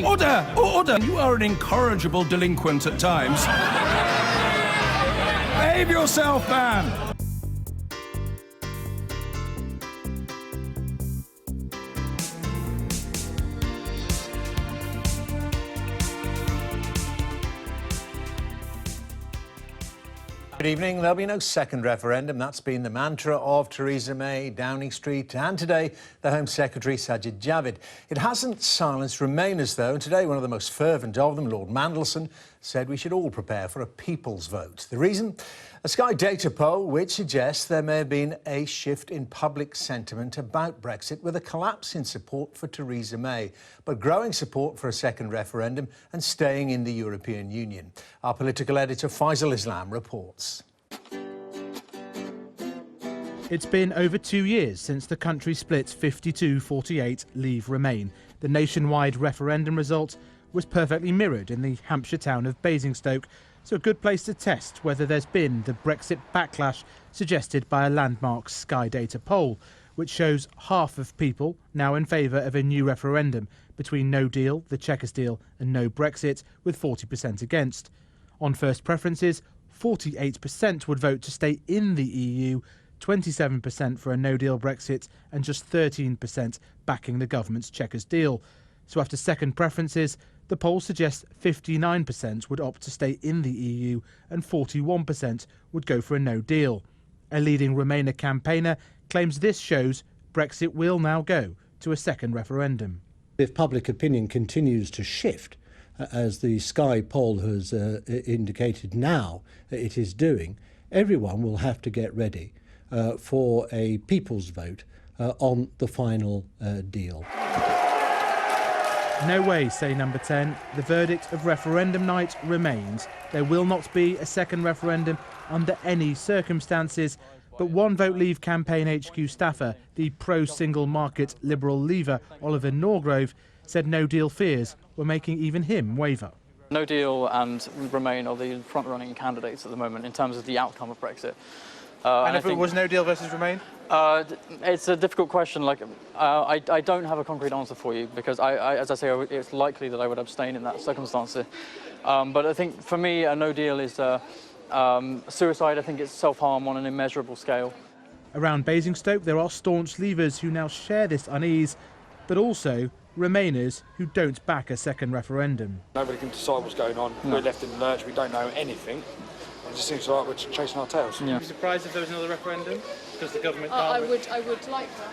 Order! Order! You are an incorrigible delinquent at times. Behave yourself, man! Good evening. There'll be no second referendum. That's been the mantra of Theresa May, Downing Street, and today the Home Secretary Sajid Javid. It hasn't silenced Remainers, though, and today one of the most fervent of them, Lord Mandelson, said we should all prepare for a people's vote. The reason? A Sky data poll which suggests there may have been a shift in public sentiment about Brexit, with a collapse in support for Theresa May, but growing support for a second referendum and staying in the European Union. Our political editor Faisal Islam reports. It's been over 2 years since the country split 52-48 Leave Remain. The nationwide referendum result was perfectly mirrored in the Hampshire town of Basingstoke, so a good place to test whether there's been the Brexit backlash suggested by a landmark Sky data poll, which shows half of people now in favour of a new referendum between no deal, the Chequers deal, and no Brexit, with 40% against. On first preferences, 48% would vote to stay in the EU, 27% for a no-deal Brexit, and just 13% backing the government's Chequers deal. So after second preferences, the poll suggests 59% would opt to stay in the EU and 41% would go for a no deal. A leading Remainer campaigner claims this shows Brexit will now go to a second referendum. If public opinion continues to shift, as the Sky poll has indicated now it is doing, everyone will have to get ready for a people's vote on the final deal. No way, say Number 10. The verdict of referendum night remains. There will not be a second referendum under any circumstances. But One Vote Leave campaign HQ staffer, the pro-single market Liberal leaver Oliver Norgrove, said no deal fears were making even him waver. No Deal and Remain are the front-running candidates at the moment in terms of the outcome of Brexit. And if it was No Deal versus Remain? It's a difficult question. I don't have a concrete answer for you because, as I say, it's likely that I would abstain in that circumstance. But I think for me, a No Deal is suicide. I think it's self-harm on an immeasurable scale. Around Basingstoke, there are staunch leavers who now share this unease, but also Remainers who don't back a second referendum. Nobody can decide what's going on. No. We're left in the lurch. We don't know anything. It just seems like we're chasing our tails. Yeah. Would you be surprised if there was another referendum? Because the government can't... I would like that.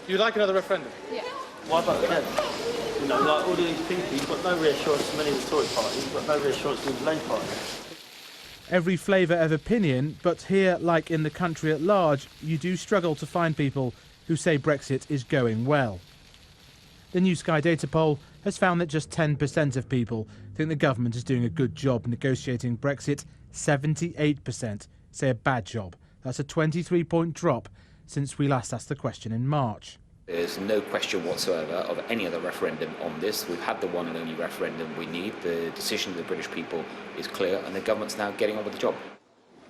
You'd like another referendum? Yeah. Why about them? You know, like all these people, you've got no reassurance from any of the Tory party, you've got no reassurance from the Labour Party. Every flavour of opinion, but here, like in the country at large, you do struggle to find people who say Brexit is going well. The new Sky data poll has found that just 10% of people think the government is doing a good job negotiating Brexit. 78% say a bad job. That's a 23-point drop since we last asked the question in March. There's no question whatsoever of any other referendum on this. We've had the one and only referendum we need. The decision of the British people is clear and the government's now getting on with the job.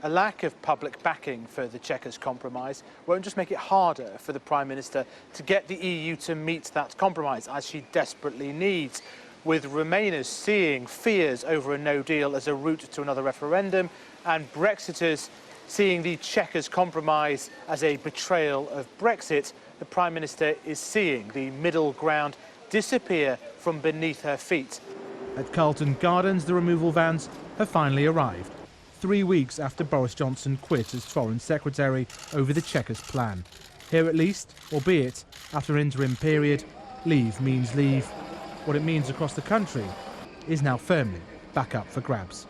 A lack of public backing for the Chequers compromise won't just make it harder for the Prime Minister to get the EU to meet that compromise, as she desperately needs, with Remainers seeing fears over a no deal as a route to another referendum, and Brexiters seeing the Chequers compromise as a betrayal of Brexit. The Prime Minister is seeing the middle ground disappear from beneath her feet. At Carlton Gardens, the removal vans have finally arrived, 3 weeks after Boris Johnson quit as Foreign Secretary over the Chequers plan. Here at least, albeit after an interim period, leave means leave. What it means across the country is now firmly back up for grabs.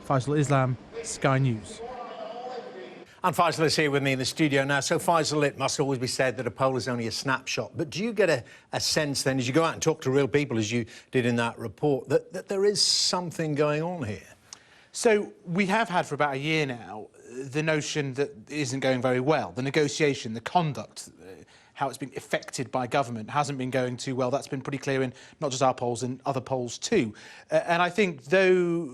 Faisal Islam, Sky News. And Faisal is here with me in the studio now. So Faisal, it must always be said that a poll is only a snapshot. But do you get a sense then, as you go out and talk to real people, as you did in that report, that there is something going on here? So we have had for about a year now the notion that it isn't going very well. The negotiation, the conduct, how it's been affected by government hasn't been going too well. That's been pretty clear in not just our polls, in other polls too. And I think though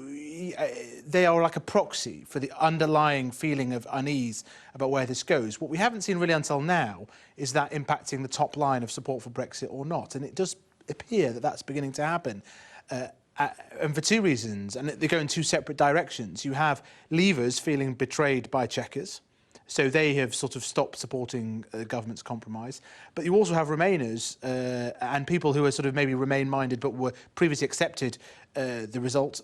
they are like a proxy for the underlying feeling of unease about where this goes, what we haven't seen really until now is that impacting the top line of support for Brexit or not. And it does appear that that's beginning to happen. And for two reasons, and they go in two separate directions. You have Leavers feeling betrayed by Chequers, so they have sort of stopped supporting the government's compromise. But you also have Remainers and people who are sort of maybe Remain-minded but were previously accepted the result,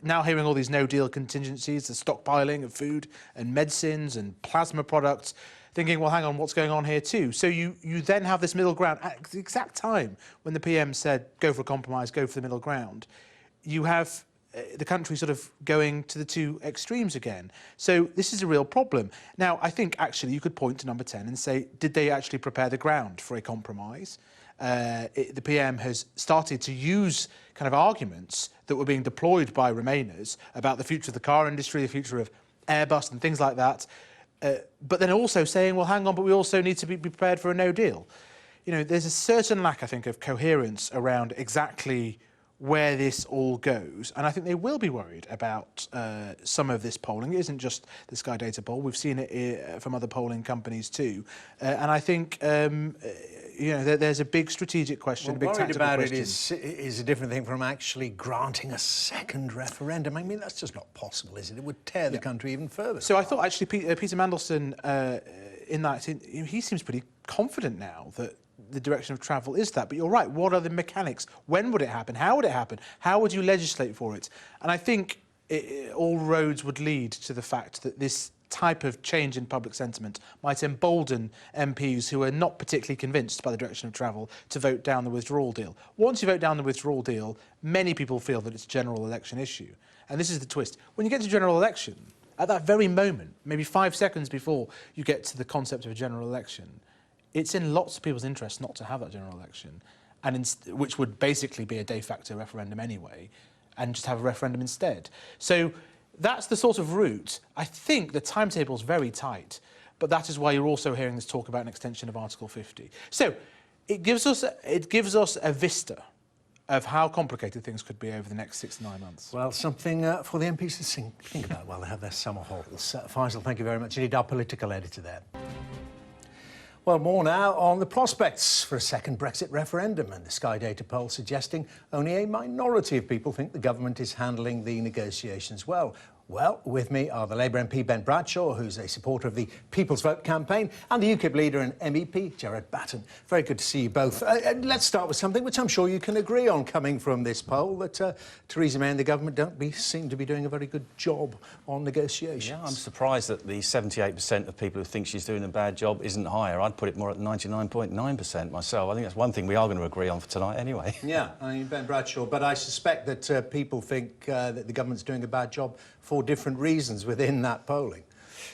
now hearing all these no-deal contingencies, the stockpiling of food and medicines and plasma products, thinking, well, hang on, what's going on here too? So you then have this middle ground at the exact time when the PM said, go for a compromise, go for the middle ground. You have the country sort of going to the two extremes again. So this is a real problem. Now, I think actually you could point to number 10 and say, did they actually prepare the ground for a compromise? The PM has started to use kind of arguments that were being deployed by Remainers about the future of the car industry, the future of Airbus and things like that. But then also saying, well, hang on, but we also need to be prepared for a no deal. You know, there's a certain lack, I think, of coherence around exactly where this all goes. And I think they will be worried about some of this polling. It isn't just the Sky Data poll. We've seen it from other polling companies too. And I think, you know, there's a big strategic question, a big tactical question. Worried about it is a different thing from actually granting a second referendum. I mean, that's just not possible, is it? It would tear the country even further. So I thought actually Peter Mandelson, in that, he seems pretty confident now that the direction of travel is that. But you're right, what are the mechanics? When would it happen? How would it happen? How would you legislate for it? And I think all roads would lead to the fact that this type of change in public sentiment might embolden MPs who are not particularly convinced by the direction of travel to vote down the withdrawal deal. Once you vote down the withdrawal deal, many people feel that it's a general election issue. And this is the twist. When you get to general election, at that very moment, maybe 5 seconds before you get to the concept of a general election, it's in lots of people's interest not to have that general election, and which would basically be a de facto referendum anyway, and just have a referendum instead. So that's the sort of route. I think the timetable's very tight, but that is why you're also hearing this talk about an extension of Article 50. So it gives us a vista of how complicated things could be over the next 6 to 9 months. Well, something for the MPs to think about while they have their summer halls. Faisal, thank you very much indeed, our political editor there. Well, more now on the prospects for a second Brexit referendum, and the Sky Data poll suggesting only a minority of people think the government is handling the negotiations well. Well, with me are the Labour MP Ben Bradshaw, who's a supporter of the People's Vote campaign, and the UKIP leader and MEP Gerard Batten. Very good to see you both. Let's start with something which I'm sure you can agree on coming from this poll, that Theresa May and the government don't seem to be doing a very good job on negotiations. Yeah, I'm surprised that the 78% of people who think she's doing a bad job isn't higher. I'd put it more at 99.9% myself. I think that's one thing we are going to agree on for tonight anyway. Yeah, I mean, Ben Bradshaw, but I suspect that people think that the government's doing a bad job for different reasons within that polling.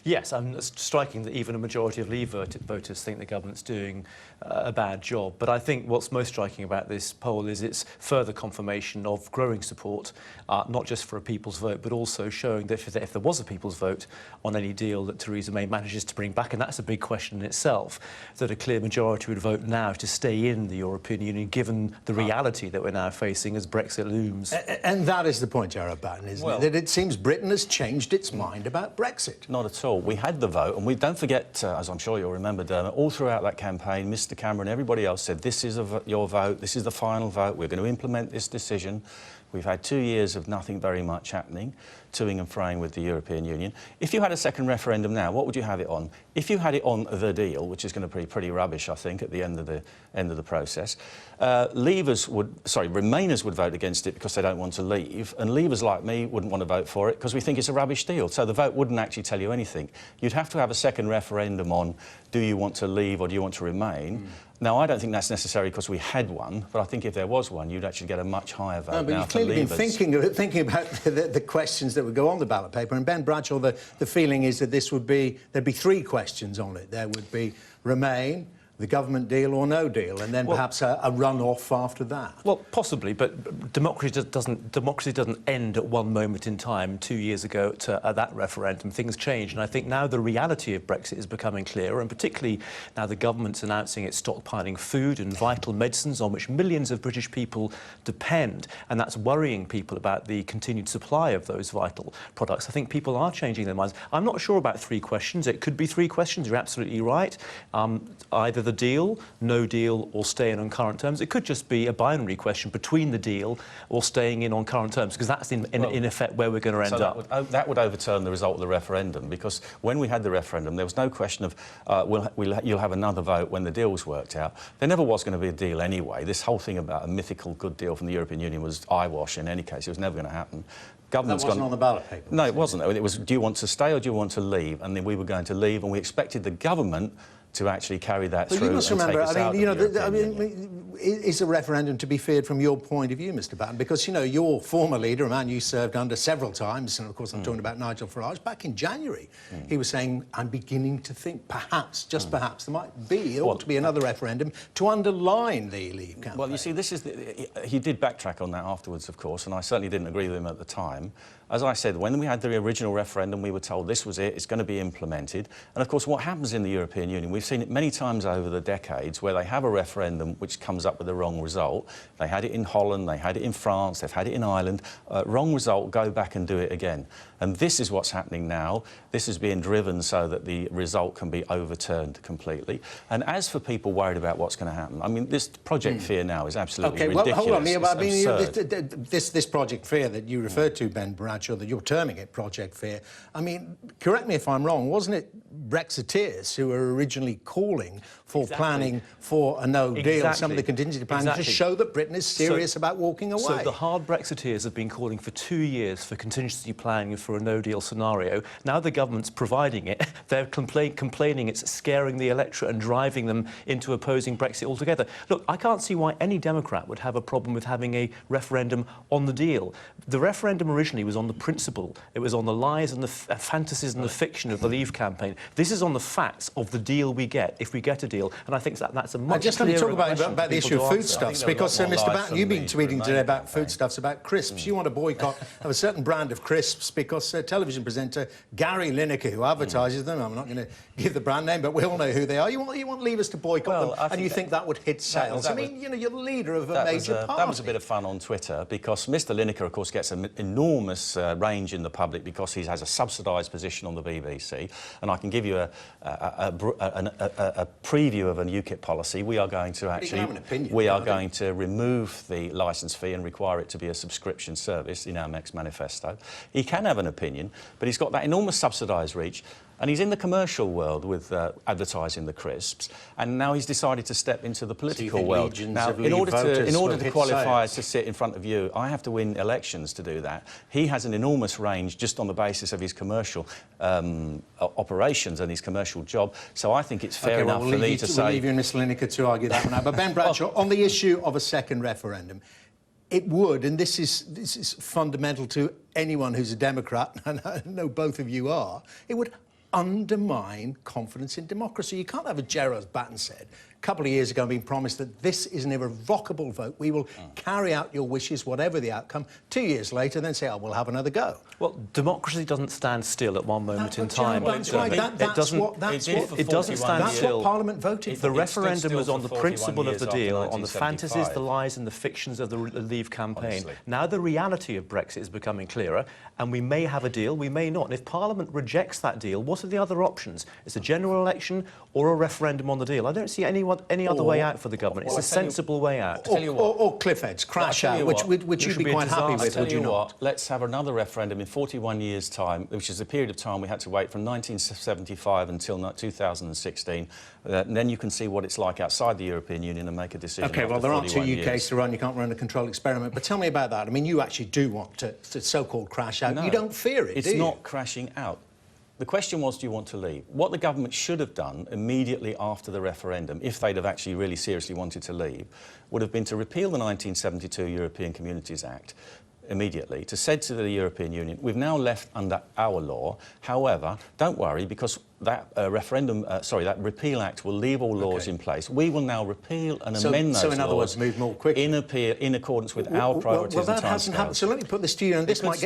Yes, it's striking that even a majority of Leave voters think the government's doing a bad job. But I think what's most striking about this poll is its further confirmation of growing support, not just for a people's vote, but also showing that if there was a people's vote on any deal that Theresa May manages to bring back, and that's a big question in itself, that a clear majority would vote now to stay in the European Union, given the reality that we're now facing as Brexit looms. And that is the point, Gerard Batten, isn't it? That it seems Britain has changed its mind about Brexit. Not at all. We had the vote, and we don't forget, as I'm sure you'll remember, Dermot, all throughout that campaign, Mr Cameron, everybody else said, this is your vote, this is the final vote, we're going to implement this decision. We've had 2 years of nothing very much happening, toing and froing with the European Union. If you had a second referendum now, what would you have it on? If you had it on the deal, which is going to be pretty rubbish, I think, at the end of the process, Remainers would vote against it because they don't want to leave, and Leavers like me wouldn't want to vote for it because we think it's a rubbish deal. So the vote wouldn't actually tell you anything. You'd have to have a second referendum on, do you want to leave or do you want to remain? Now, I don't think that's necessary because we had one, but I think if there was one, you'd actually get a much higher vote. No, but you've clearly been thinking about the questions that would go on the ballot paper. And Ben Bradshaw, the feeling is that there'd be 3 questions on it. There would be Remain, the government deal or no deal, and then perhaps a run-off after that. Well, possibly, but democracy doesn't end at one moment in time. 2 years ago at that referendum, things changed, and I think now the reality of Brexit is becoming clearer, and particularly now the government's announcing it's stockpiling food and vital medicines on which millions of British people depend, and that's worrying people about the continued supply of those vital products. I think people are changing their minds. I'm not sure about 3 questions. It could be 3 questions. You're absolutely right. Either the deal, no deal, or stay in on current terms. It could just be a binary question between the deal or staying in on current terms, because that's in effect where we're going to end up. That would overturn the result of the referendum, because when we had the referendum, there was no question of you'll have another vote when the deal was worked out. There never was going to be a deal anyway. This whole thing about a mythical good deal from the European Union was eyewash in any case. It was never going to happen. Government's gone on the ballot paper. No, it wasn't. It was, do you want to stay or do you want to leave? And then we were going to leave, and we expected the government to actually carry that through. You must remember, Union. is a referendum to be feared from your point of view, Mr. Batten? Because, you know, your former leader, a man you served under several times, and of course I'm talking about Nigel Farage, back in January, he was saying, I'm beginning to think perhaps, just perhaps, there might be, ought to be another referendum to underline the Leave campaign. Well, you see, this is he did backtrack on that afterwards, of course, and I certainly didn't agree with him at the time. As I said, when we had the original referendum, we were told this was it, it's going to be implemented. And of course, what happens in the European Union, we've seen it many times over the decades, where they have a referendum which comes up with the wrong result. They had it in Holland, they had it in France, they've had it in Ireland. Wrong result, go back and do it again. And this is what's happening now. This is being driven so that the result can be overturned completely. And as for people worried about what's going to happen, I mean, this Project Fear now is absolutely ridiculous. Well, hold on. I mean, this Project Fear that you referred to, Ben Bradshaw, that you're terming it Project Fear, I mean, correct me if I'm wrong, wasn't it Brexiteers who were originally calling for planning for a no deal, some of the contingency planning, to show that Britain is serious about walking away? So the hard Brexiteers have been calling for 2 years for contingency planning for a no-deal scenario. Now the government's providing it. They're complaining it's scaring the electorate and driving them into opposing Brexit altogether. Look, I can't see why any Democrat would have a problem with having a referendum on the deal. The referendum originally was on the principle. It was on the lies and the fantasies and the fiction of the Leave campaign. This is on the facts of the deal we get, if we get a deal. And I think that's a much just clearer talk question about the issue of foodstuffs, because, Mr. Batten, you've been tweeting today about foodstuffs, about crisps. You want a boycott of a certain brand of crisps because television presenter Gary Lineker, who advertises them, I'm not going to give the brand name, but we all know who they are. You want Leavers to boycott them, and you think that would hit sales. I mean, you know, you're the leader of a major party. That was a bit of fun on Twitter, because Mr. Lineker, of course, gets an enormous range in the public because he has a subsidised position on the BBC. And I can give you a preview of a UKIP policy. We are going to going to remove the licence fee and require it to be a subscription service in our next manifesto. He can have an opinion, but he's got that enormous subsidised reach. And he's in the commercial world with advertising the crisps, and now he's decided to step into the political world. Now, in order to qualify to sit in front of you, I have to win elections to do that. He has an enormous range just on the basis of his commercial operations and his commercial job. So I think it's fair enough for me to say. We'll leave you and Mr. Lineker to argue that one now. But Ben Bradshaw, on the issue of a second referendum, it would, and this is fundamental to anyone who's a Democrat, and I know both of you are, it would undermine confidence in democracy. You can't have a Gerard, as Batten said, a couple of years ago, being promised that this is an irrevocable vote. We will carry out your wishes, whatever the outcome. 2 years later, then say, oh, we'll have another go. Well, democracy doesn't stand still at one moment in time. That's what Parliament voted for. The referendum was on the principle of the deal, on the fantasies, the lies and the fictions of the Leave campaign. Honestly. Now the reality of Brexit is becoming clearer, and we may have a deal, we may not. And if Parliament rejects that deal, what are the other options? It's a general election or a referendum on the deal. I don't see any other way out for the government. It's a sensible way out. Or cliff edge, crash out, which you'd be quite happy with, would you not? Let's have another referendum in 41 years' time, which is a period of time we had to wait from 1975 until 2016. Then you can see what it's like outside the European Union and make a decision. OK, well, there aren't two UKs to run. You can't run a controlled experiment. But tell me about that. I mean, you actually do want to so-called crash out. No, you don't fear it, do you? It's not crashing out. The question was, do you want to leave? What the government should have done immediately after the referendum, if they'd have actually really seriously wanted to leave, would have been to repeal the 1972 European Communities Act immediately, to say to the European Union, we've now left under our law. However, don't worry, because that that repeal act will leave all laws in place. We will now repeal and amend those laws. So in other words, move more quickly. In accordance with our priorities and timescales. Well, that hasn't happened. So let me put this to you, and this might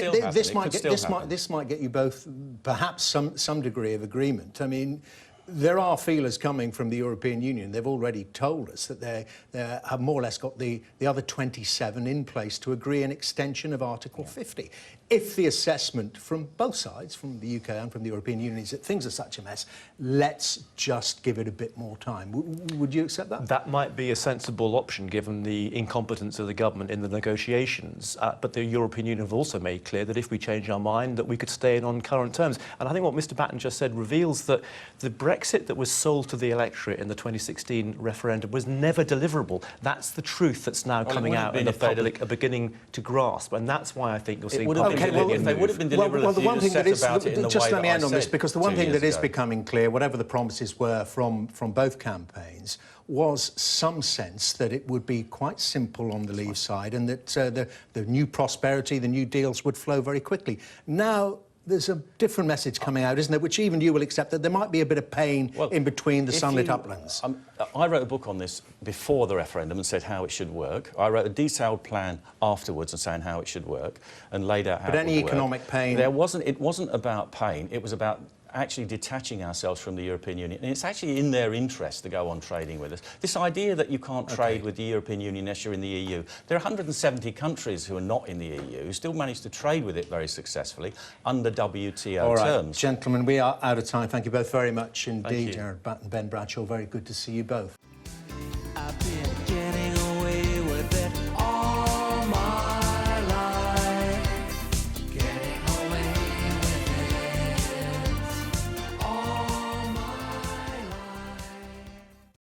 get you both perhaps some degree of agreement. I mean, There are feelers coming from the European Union. They've already told us that they have more or less got the other 27 in place to agree an extension of Article 50. If the assessment from both sides, from the UK and from the European Union, is that things are such a mess, let's just give it a bit more time. Would you accept that? That might be a sensible option given the incompetence of the government in the negotiations. But the European Union have also made clear that if we change our mind, that we could stay in on current terms. And I think what Mr Batten just said reveals that the Brexit that was sold to the electorate in the 2016 referendum was never deliverable. That's the truth that's now coming out and the public are beginning to grasp. And that's why I think you're seeing public opinion they would have been deliberate if you set about it in the way just let me that end I on this, said because the one 2 thing years that is ago. becoming clear, whatever the promises were from both campaigns, was some sense that it would be quite simple on the Leave side and that the new prosperity, the new deals would flow very quickly. Now, there's a different message coming out, isn't there, which even you will accept, that there might be a bit of pain in between the sunlit uplands. I wrote a book on this before the referendum and said how it should work. I wrote a detailed plan afterwards and saying how it should work and laid out how it would work. But any economic pain? It wasn't about pain, it was about actually detaching ourselves from the European Union. And it's actually in their interest to go on trading with us. This idea that you can't trade with the European Union unless you're in the EU. There are 170 countries who are not in the EU who still manage to trade with it very successfully under WTO All right, terms. gentlemen, we are out of time. Thank you both very much Thank indeed. you. Jared Batten, Ben Bradshaw, very good to see you both. I've been